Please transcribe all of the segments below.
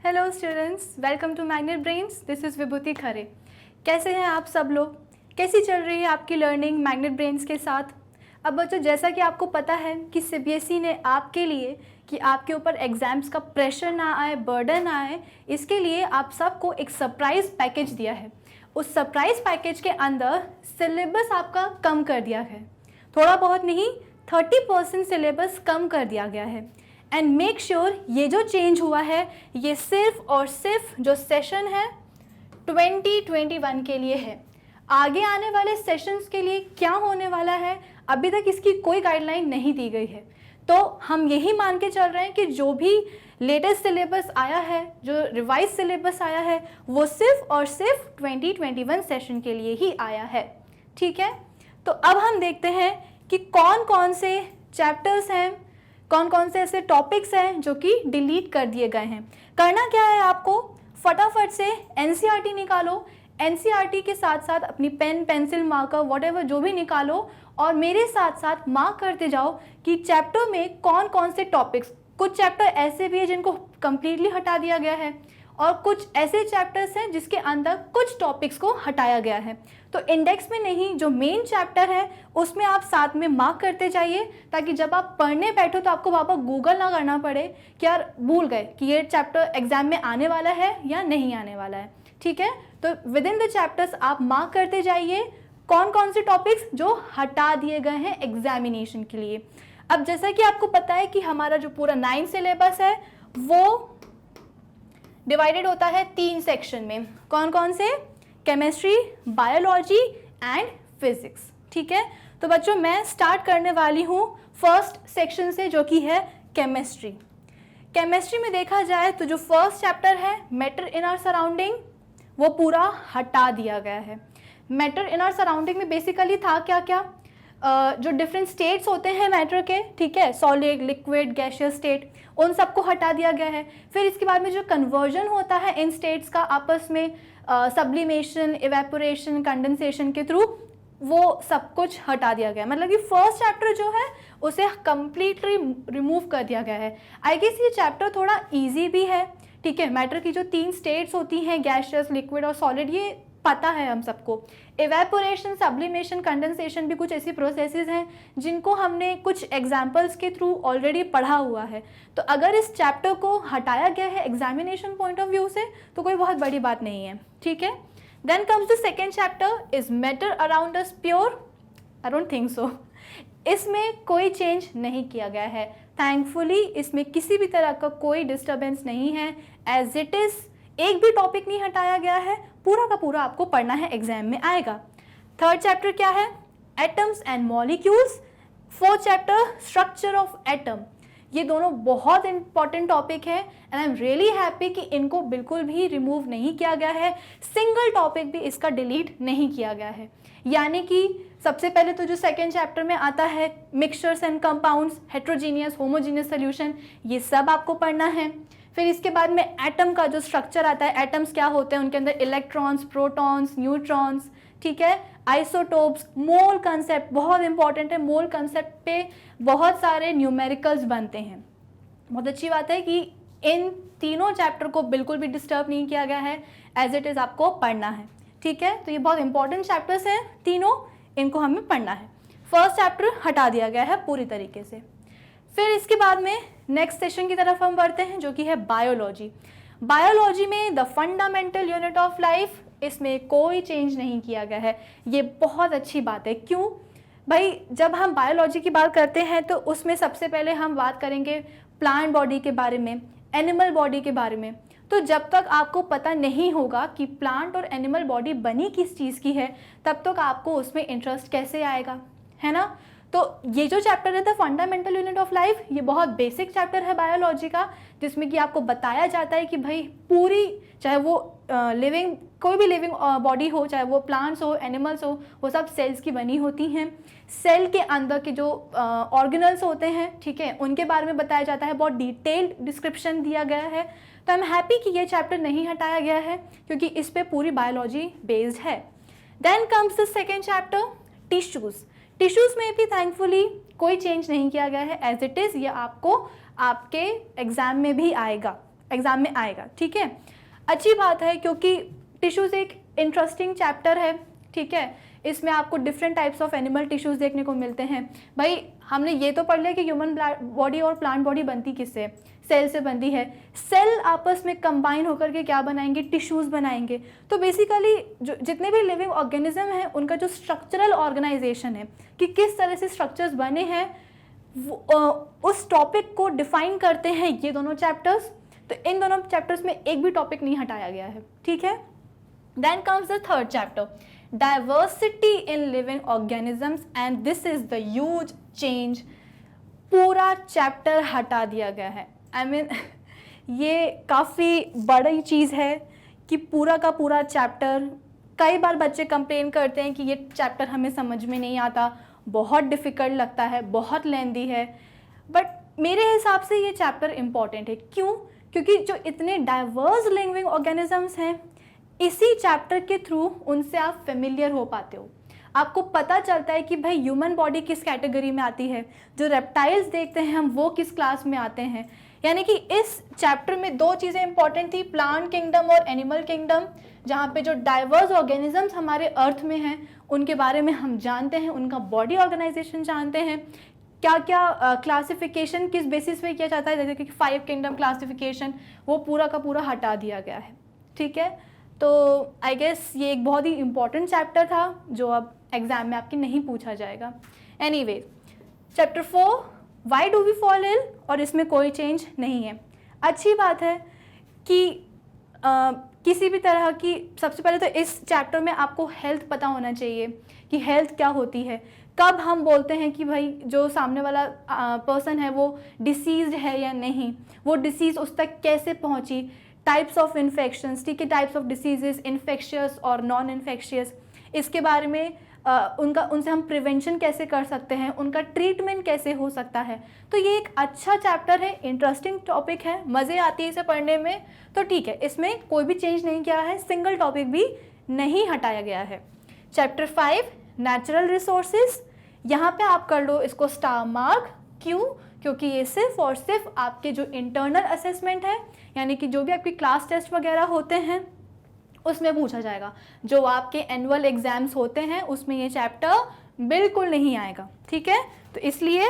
Hello students, welcome to Magnet Brains. This is Vibhuti Khare. कैसे हैं आप सब लोग? कैसी चल रही है आपकी लर्निंग मैग्नेट ब्रेन्स के साथ? अब बच्चों, जैसा कि आपको पता है कि सीबीएसई ने आपके लिए कि आपके ऊपर एग्ज़ाम्स का प्रेशर ना आए, बर्डन ना आए, इसके लिए आप सबको एक सरप्राइज़ पैकेज दिया है। उस सरप्राइज़ पैकेज के अंदर सिलेबस आपका कम कर दिया है। थोड़ा बहुत नहीं, 30% सिलेबस कम कर दिया गया है। एंड मेक श्योर ये जो चेंज हुआ है ये सिर्फ और सिर्फ जो सेशन है 2021 के लिए है। आगे आने वाले सेशंस के लिए क्या होने वाला है अभी तक इसकी कोई गाइडलाइन नहीं दी गई है। तो हम यही मान के चल रहे हैं कि जो भी लेटेस्ट सिलेबस आया है, जो रिवाइज सिलेबस आया है, वो सिर्फ और सिर्फ 2021 सेशन के लिए ही आया है। ठीक है, तो अब हम देखते हैं कि कौन कौन से चैप्टर्स हैं, कौन कौन से ऐसे टॉपिक्स हैं जो कि डिलीट कर दिए गए हैं। करना क्या है आपको, फटाफट से एनसीईआरटी निकालो। एनसीईआरटी के साथ साथ अपनी पेन, पेंसिल, मार्कर, व्हाटएवर जो भी निकालो और मेरे साथ साथ मार्क करते जाओ कि चैप्टर में कौन कौन से टॉपिक्स। कुछ चैप्टर ऐसे भी है जिनको कंप्लीटली हटा दिया गया है और कुछ ऐसे चैप्टर्स हैं जिसके अंदर कुछ टॉपिक्स को हटाया गया है। तो इंडेक्स में नहीं, जो मेन चैप्टर है उसमें आप साथ में मार्क करते जाइए, ताकि जब आप पढ़ने बैठो तो आपको वापस गूगल ना करना पड़े कि यार भूल गए कि ये चैप्टर एग्जाम में आने वाला है या नहीं आने वाला है। ठीक है, तो विद इन द चैप्टर्स आप मार्क करते जाइए कौन कौन से टॉपिक्स जो हटा दिए गए हैं एग्जामिनेशन के लिए। अब जैसा कि आपको पता है कि हमारा जो पूरा 9 सिलेबस है वो डिवाइडेड होता है 3 सेक्शन में। कौन कौन से? Chemistry, biology and physics. ठीक है, तो बच्चों मैं स्टार्ट करने वाली हूँ फर्स्ट सेक्शन से, जो कि है केमिस्ट्री। केमिस्ट्री में देखा जाए तो जो फर्स्ट चैप्टर है मैटर इन आवर सराउंडिंग, वो पूरा हटा दिया गया है। मैटर इन आवर सराउंडिंग में बेसिकली था क्या क्या, जो डिफरेंट स्टेट्स होते हैं मैटर के, ठीक है, सॉलिड, लिक्विड, गैसियस स्टेट, उन सबको हटा दिया गया है। फिर इसके बाद में जो कन्वर्जन होता है इन स्टेट्स का आपस में, सब्लिमेशन, इवेपोरेशन, कंडेंसेशन के थ्रू, वो सब कुछ हटा दिया गया। मतलब कि फर्स्ट चैप्टर जो है उसे कंप्लीटली रिमूव कर दिया गया है। आई गेस ये चैप्टर थोड़ा इजी भी है। ठीक है, मैटर की जो 3 स्टेट्स होती हैं, गैसियस, लिक्विड और सॉलिड, ये पता है हम सबको। इवेपोरेशन, सब्लिमेशन, कंडेंसेशन भी कुछ ऐसी प्रोसेसेस हैं जिनको हमने कुछ एग्जाम्पल्स के थ्रू ऑलरेडी पढ़ा हुआ है। तो अगर इस चैप्टर को हटाया गया है एग्जामिनेशन पॉइंट ऑफ व्यू से तो कोई बहुत बड़ी बात नहीं है। ठीक है, then comes the second chapter, is matter around us pure? I don't think so. इसमें कोई चेंज नहीं किया गया है। थैंकफुली इसमें किसी भी तरह का कोई डिस्टर्बेंस नहीं है, एज इट इज। एक भी टॉपिक नहीं हटाया गया है, पूरा का पूरा आपको पढ़ना है, एग्जाम में आएगा। थर्ड चैप्टर क्या है? Atoms and molecules. Fourth chapter, structure of atom. ये दोनों बहुत इंपॉर्टेंट टॉपिक है and I am really happy कि इनको बिल्कुल भी रिमूव नहीं किया गया है। सिंगल टॉपिक भी इसका डिलीट नहीं किया गया है। यानी कि सबसे पहले तो जो सेकेंड चैप्टर में आता है mixtures and compounds, heterogeneous, homogeneous solution, ये सब आपको पढ़ना है। फिर इसके बाद में एटम का जो स्ट्रक्चर आता है, एटम्स क्या होते हैं, उनके अंदर इलेक्ट्रॉन्स, प्रोटॉन्स, न्यूट्रॉन्स, ठीक है, आइसोटोप्स, मोल कंसेप्ट बहुत इंपॉर्टेंट है। मोल कंसेप्ट पे बहुत सारे न्यूमेरिकल्स बनते हैं। बहुत अच्छी बात है कि इन तीनों चैप्टर को बिल्कुल भी डिस्टर्ब नहीं किया गया है, एज इट इज़ आपको पढ़ना है। ठीक है, तो ये बहुत इंपॉर्टेंट चैप्टर्स हैं तीनों, इनको हमें पढ़ना है। फर्स्ट चैप्टर हटा दिया गया है पूरी तरीके से। फिर इसके बाद में नेक्स्ट सेशन की तरफ हम बढ़ते हैं, जो कि है बायोलॉजी। बायोलॉजी में the fundamental unit of life, इसमें कोई चेंज नहीं किया गया है। ये बहुत अच्छी बात है। क्यों भाई? जब हम बायोलॉजी की बात करते हैं तो उसमें सबसे पहले हम बात करेंगे प्लांट बॉडी के बारे में, एनिमल बॉडी के बारे में। तो जब तक आपको पता नहीं होगा कि प्लांट और एनिमल बॉडी बनी किस चीज़ की है, तब तक आपको उसमें इंटरेस्ट कैसे आएगा, है ना? तो ये जो चैप्टर है the fundamental unit of life, ये बहुत बेसिक चैप्टर है बायोलॉजी का, जिसमें कि आपको बताया जाता है कि भाई पूरी, चाहे वो लिविंग, कोई भी लिविंग बॉडी हो, चाहे वो प्लांट्स हो, एनिमल्स हो, वो सब सेल्स की बनी होती हैं। सेल के अंदर के जो ऑर्गेनल्स होते हैं, ठीक है, उनके बारे में बताया जाता है, बहुत डिटेल्ड डिस्क्रिप्शन दिया गया है। तो आई एम हैप्पी कि ये चैप्टर नहीं हटाया गया है, क्योंकि इस पर पूरी बायोलॉजी बेस्ड है। Then comes the second chapter, tissues. Tissues में भी थैंकफुली कोई चेंज नहीं किया गया है, एज इट इज़। ये आपको आपके एग्जाम में भी आएगा। एग्जाम में आएगा, ठीक है। अच्छी बात है क्योंकि टिश्यूज़ एक इंटरेस्टिंग चैप्टर है, ठीक है। इसमें आपको different types of animal tissues देखने को मिलते हैं। भाई हमने ये तो पढ़ लिया कि ह्यूमन बॉडी और प्लांट बॉडी बनती किससे, सेल से बनती है। सेल आपस में कंबाइन होकर के क्या बनाएंगे, टिश्यूज़ बनाएंगे। तो बेसिकली जो जितने भी लिविंग ऑर्गेनिज्म हैं उनका जो स्ट्रक्चरल ऑर्गेनाइजेशन है कि किस तरह से स्ट्रक्चर्स बने हैं, उस टॉपिक को डिफाइन करते हैं ये दोनों चैप्टर्स। तो इन दोनों चैप्टर्स में एक भी टॉपिक नहीं हटाया गया है, ठीक है। Then comes the third chapter, diversity in living organisms, and this is the huge change. पूरा चैप्टर हटा दिया गया है। आई मीन ये काफ़ी बड़ी चीज़ है कि पूरा का पूरा चैप्टर, कई बार बच्चे कंप्लेन करते हैं कि ये चैप्टर हमें समझ में नहीं आता, बहुत डिफ़िकल्ट लगता है, बहुत लेंदी है। बट मेरे हिसाब से ये चैप्टर इम्पॉर्टेंट है। क्यों? क्योंकि जो इतने डाइवर्स लिविंग ऑर्गेनिजम्स हैं, इसी चैप्टर के थ्रू उनसे आप फेमिलियर हो पाते हो। आपको पता चलता है कि भाई ह्यूमन बॉडी किस कैटेगरी में आती है, जो रेप्टाइल्स देखते हैं हम वो किस क्लास में आते हैं। यानी कि इस चैप्टर में दो चीज़ें इंपॉर्टेंट थी, प्लांट किंगडम और एनिमल किंगडम, जहाँ पे जो डाइवर्स ऑर्गेनिजम्स हमारे अर्थ में हैं उनके बारे में हम जानते हैं, उनका बॉडी ऑर्गेनाइजेशन जानते हैं, क्या क्या क्लासिफिकेशन किस बेसिस पे किया जाता है, जैसे कि 5 किंगडम क्लासिफिकेशन, वो पूरा का पूरा हटा दिया गया है, ठीक है। तो आई गेस ये एक बहुत ही इम्पॉर्टेंट चैप्टर था जो अब एग्ज़ाम में आपके नहीं पूछा जाएगा। Anyway, chapter 4, why do we fall ill, और इसमें कोई चेंज नहीं है। अच्छी बात है कि किसी भी तरह की, सबसे पहले तो इस चैप्टर में आपको हेल्थ पता होना चाहिए कि हेल्थ क्या होती है, कब हम बोलते हैं कि भाई जो सामने वाला पर्सन है वो डिसीज्ड है या नहीं, वो डिसीज़ उस तक कैसे पहुंची, टाइप्स ऑफ इन्फेक्शंस, ठीक है, टाइप्स ऑफ डिसीजेस, इन्फेक्शियस और नॉन इन्फेक्शियस, इसके बारे में उनसे हम प्रिवेंशन कैसे कर सकते हैं, उनका ट्रीटमेंट कैसे हो सकता है। तो ये एक अच्छा चैप्टर है, इंटरेस्टिंग टॉपिक है, मज़े आती है इसे पढ़ने में। तो ठीक है, इसमें कोई भी चेंज नहीं किया है, सिंगल टॉपिक भी नहीं हटाया गया है। चैप्टर 5, नेचुरल रिसोर्सेज, यहाँ पे आप कर लो इसको स्टार मार्क। क्यों? क्योंकि ये सिर्फ और सिर्फ आपके जो इंटरनल असेसमेंट है, यानी कि जो भी आपकी क्लास टेस्ट वगैरह होते हैं उसमें पूछा जाएगा। जो आपके एनुअल एग्जाम्स होते हैं उसमें ये चैप्टर बिल्कुल नहीं आएगा, ठीक है। तो इसलिए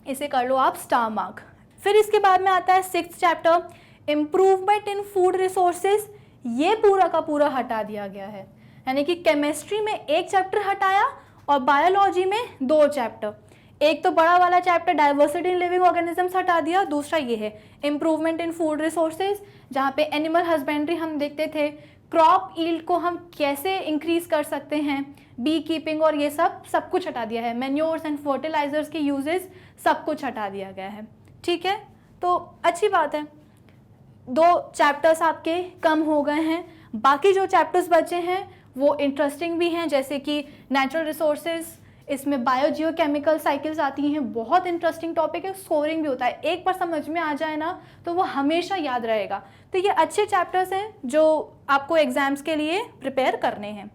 इसे कर लो आप स्टार मार्क। फिर इसके बाद में आता है 6th chapter, improvement in food resources. ये पूरा का पूरा हटा दिया गया है, यानी कि केमिस्ट्री में एक चैप्टर हटाया और बायोलॉजी में 2 चैप्टर। एक तो बड़ा वाला chapter diversity in living organisms हटा दिया, दूसरा ये है इम्प्रूवमेंट इन फूड रिसोर्सेज, जहाँ पे एनिमल हस्बेंड्री हम देखते थे, क्रॉप ईल्ड को हम कैसे इंक्रीज कर सकते हैं, बी कीपिंग और ये सब कुछ हटा दिया है, मैन्योर्स एंड फर्टिलाइजर्स के यूजेस सब कुछ हटा दिया गया है, ठीक है। तो अच्छी बात है, 2 चैप्टर्स आपके कम हो गए हैं। बाकी जो चैप्टर्स बचे हैं वो इंटरेस्टिंग भी हैं, जैसे कि नेचुरल रिसोर्सेज, इसमें बायोजियोकेमिकल साइकिल्स आती हैं, बहुत इंटरेस्टिंग टॉपिक है, स्कोरिंग भी होता है। एक बार समझ में आ जाए ना तो वो हमेशा याद रहेगा। तो ये अच्छे चैप्टर्स हैं जो आपको एग्जाम्स के लिए प्रिपेयर करने हैं।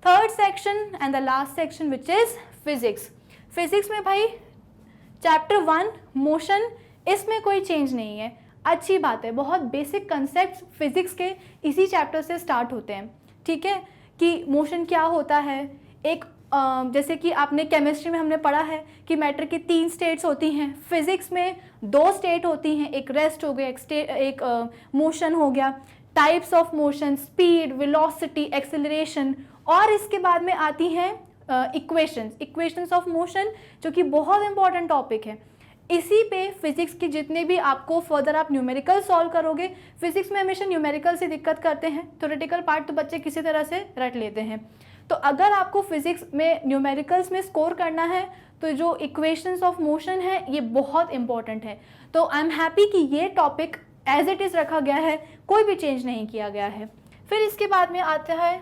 3rd section and the last section which is physics. Physics में भाई चैप्टर 1 मोशन, इसमें कोई चेंज नहीं है। अच्छी बात है, बहुत बेसिक कंसेप्ट फिजिक्स के इसी चैप्टर से स्टार्ट होते हैं, ठीक है, कि मोशन क्या होता है। एक जैसे कि आपने केमिस्ट्री में हमने पढ़ा है कि मैटर की 3 स्टेट्स होती हैं, फिजिक्स में 2 स्टेट होती हैं, एक रेस्ट हो गया, एक मोशन हो गया, types of motion, speed, velocity, acceleration, और इसके बाद में आती हैं इक्वेशंस ऑफ मोशन, जो कि बहुत इंपॉर्टेंट टॉपिक है। इसी पे फिजिक्स की जितने भी आपको फर्दर आप न्यूमेरिकल सॉल्व करोगे, फिजिक्स में हमेशा न्यूमेरिकल से दिक्कत करते हैं, थ्योरेटिकल पार्ट तो बच्चे किसी तरह से रट लेते हैं। तो अगर आपको फिजिक्स में न्यूमेरिकल्स में स्कोर करना है तो जो इक्वेशंस ऑफ मोशन है ये बहुत इंपॉर्टेंट है। तो आई एम हैप्पी कि ये टॉपिक एज इट इज़ रखा गया है, कोई भी चेंज नहीं किया गया है। फिर इसके बाद में आता है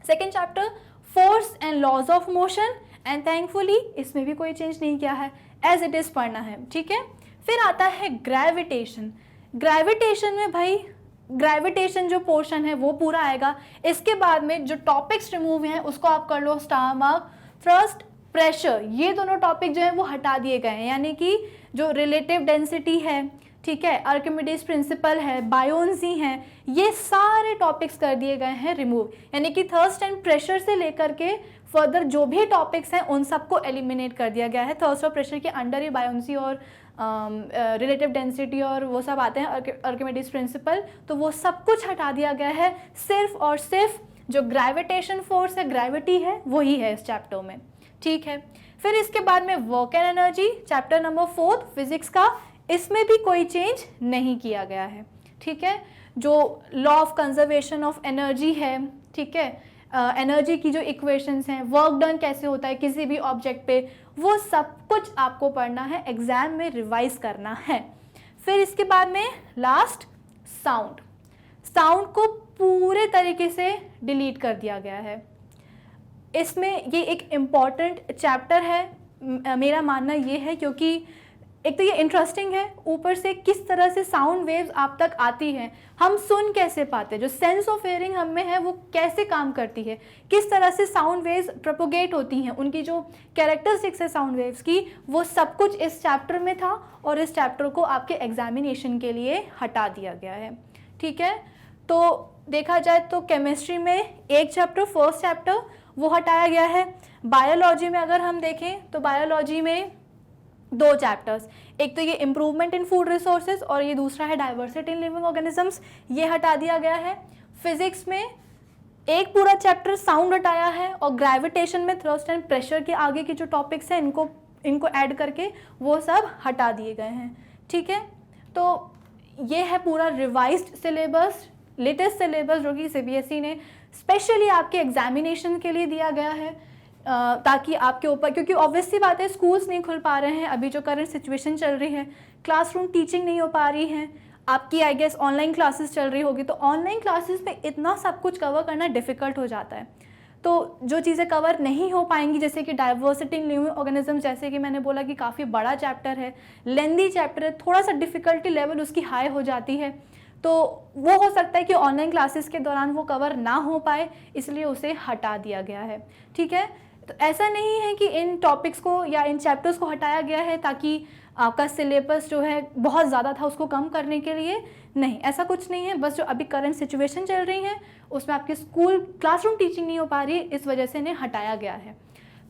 2nd chapter, force and laws of motion, and thankfully इसमें भी कोई चेंज नहीं किया है, एज इट इज़ पढ़ना है, ठीक है। फिर आता है ग्रेविटेशन। ग्रेविटेशन में भाई ग्रेविटेशन जो पोर्शन है वो पूरा आएगा। इसके बाद में जो टॉपिक्स रिमूव हैं उसको आप कर लो स्टार मार्क। थ्रस्ट, प्रेशर, ये दोनों टॉपिक जो है वो हटा दिए गए हैं, यानी कि जो रिलेटिव डेंसिटी है, ठीक है, आर्किमिडीज प्रिंसिपल है, बायोन्स हैं, ये सारे टॉपिक्स कर दिए गए हैं रिमूव। यानी कि थर्स्ट एंड प्रेशर से लेकर के फर्दर जो भी टॉपिक्स हैं उन सबको एलिमिनेट कर दिया गया है। थर्स्ट और प्रेशर के अंडर ही बायोन्सी और रिलेटिव डेंसिटी और वो सब आते हैं, आर्किमिडीज प्रिंसिपल, तो वो सब कुछ हटा दिया गया है। सिर्फ और सिर्फ जो ग्रेविटेशन फोर्स है, ग्रेविटी है, वही है इस चैप्टर में। ठीक है, फिर इसके बाद में work and energy, chapter number 4 physics का, इसमें भी कोई चेंज नहीं किया गया है। ठीक है, जो law of conservation of energy है, ठीक है, एनर्जी की जो इक्वेशंस हैं, वर्क डन कैसे होता है किसी भी ऑब्जेक्ट पे, वो सब कुछ आपको पढ़ना है, एग्जाम में रिवाइज करना है। फिर इसके बाद में लास्ट साउंड, साउंड को पूरे तरीके से डिलीट कर दिया गया है। इसमें ये एक इम्पॉर्टेंट चैप्टर है, मेरा मानना ये है, क्योंकि एक तो ये इंटरेस्टिंग है, ऊपर से किस तरह से साउंड वेव्स आप तक आती हैं, हम सुन कैसे पाते हैं, जो सेंस ऑफ हियरिंग हम में है वो कैसे काम करती है, किस तरह से साउंड वेव्स प्रोपोगेट होती हैं, उनकी जो कैरेक्टरिस्टिक्स है साउंड वेव्स की, वो सब कुछ इस चैप्टर में था और इस चैप्टर को आपके एग्जामिनेशन के लिए हटा दिया गया है। ठीक है, तो देखा जाए तो केमिस्ट्री में एक चैप्टर, फर्स्ट चैप्टर, वो हटाया गया है। बायोलॉजी में अगर हम देखें तो बायोलॉजी में 2 चैप्टर्स, एक तो ये इम्प्रूवमेंट इन फूड रिसोर्सेज और ये दूसरा है डाइवर्सिटी इन लिविंग ऑर्गेनिजम्स, ये हटा दिया गया है। फिजिक्स में एक पूरा चैप्टर साउंड हटाया है और ग्रेविटेशन में थ्रस्ट एंड प्रेशर के आगे के जो टॉपिक्स हैं इनको ऐड करके वो सब हटा दिए गए हैं। ठीक है, तो ये है पूरा रिवाइज्ड सिलेबस, लेटेस्ट सिलेबस जो कि सीबीएसई ने स्पेशली आपके एग्जामिनेशन के लिए दिया गया है, ताकि आपके ऊपर, क्योंकि ऑब्वियस सी बात है स्कूल्स नहीं खुल पा रहे हैं, अभी जो करंट सिचुएशन चल रही है, क्लासरूम टीचिंग नहीं हो पा रही है, आपकी आई गेस ऑनलाइन क्लासेस चल रही होगी, तो ऑनलाइन क्लासेस में इतना सब कुछ कवर करना डिफ़िकल्ट हो जाता है। तो जो चीज़ें कवर नहीं हो पाएंगी, जैसे कि डाइवर्सिटी इन लिविंग ऑर्गेनिज्म, जैसे कि मैंने बोला कि काफ़ी बड़ा चैप्टर है, लेंदी चैप्टर है, थोड़ा सा डिफ़िकल्टी लेवल उसकी हाई हो जाती है, तो वो हो सकता है कि ऑनलाइन क्लासेस के दौरान वो कवर ना हो पाए, इसलिए उसे हटा दिया गया है। ठीक है, तो ऐसा नहीं है कि इन टॉपिक्स को या इन चैप्टर्स को हटाया गया है ताकि आपका सिलेबस जो है बहुत ज़्यादा था उसको कम करने के लिए, नहीं, ऐसा कुछ नहीं है। बस जो अभी करंट सिचुएशन चल रही है उसमें आपकी स्कूल क्लासरूम टीचिंग नहीं हो पा रही है, इस वजह से इन्हें हटाया गया है।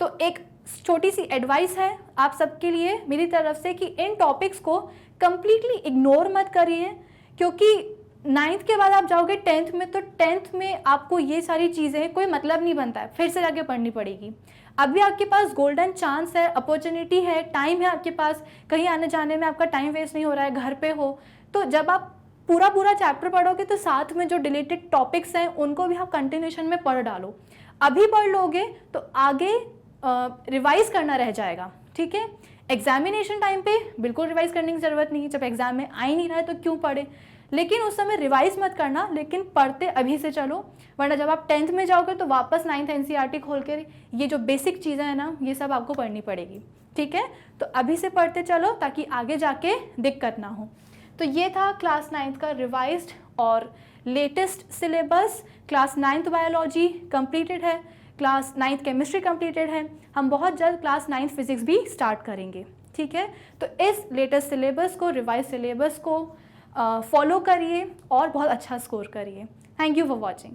तो एक छोटी सी एडवाइस है आप सबके लिए मेरी तरफ से कि इन टॉपिक्स को कम्प्लीटली इग्नोर मत करिए, क्योंकि 9th के बाद आप जाओगे 10th में, तो 10th में आपको ये सारी चीज़ें कोई मतलब नहीं बनता है, फिर से जाके पढ़नी पड़ेगी। अभी आपके पास गोल्डन चांस है, अपॉर्चुनिटी है, टाइम है आपके पास, कहीं आने जाने में आपका टाइम वेस्ट नहीं हो रहा है, घर पे हो, तो जब आप पूरा चैप्टर पढ़ोगे तो साथ में जो डिलीटेड टॉपिक्स हैं उनको भी आप कंटिन्यूशन में पढ़ डालो। अभी पढ़ लोगे तो आगे रिवाइज करना रह जाएगा। ठीक है, एग्जामिनेशन टाइम पे बिल्कुल रिवाइज करने की ज़रूरत नहीं है, जब एग्जाम में आ ही नहीं रहा है तो क्यों पढ़े, लेकिन उस समय रिवाइज मत करना, लेकिन पढ़ते अभी से चलो, वरना जब आप 10th में जाओगे तो वापस 9th NCERT खोल के ये जो बेसिक चीज़ें हैं ना, ये सब आपको पढ़नी पड़ेगी। ठीक है, तो अभी से पढ़ते चलो ताकि आगे जाके दिक्कत ना हो। तो ये था क्लास 9th का रिवाइज्ड और latest syllabus. Class 9th biology completed है, क्लास 9th केमिस्ट्री कंप्लीटेड है, हम बहुत जल्द क्लास 9th फिजिक्स भी स्टार्ट करेंगे। ठीक है, तो इस लेटेस्ट सिलेबस को, रिवाइज सिलेबस को फॉलो करिए और बहुत अच्छा स्कोर करिए। Thank you for watching.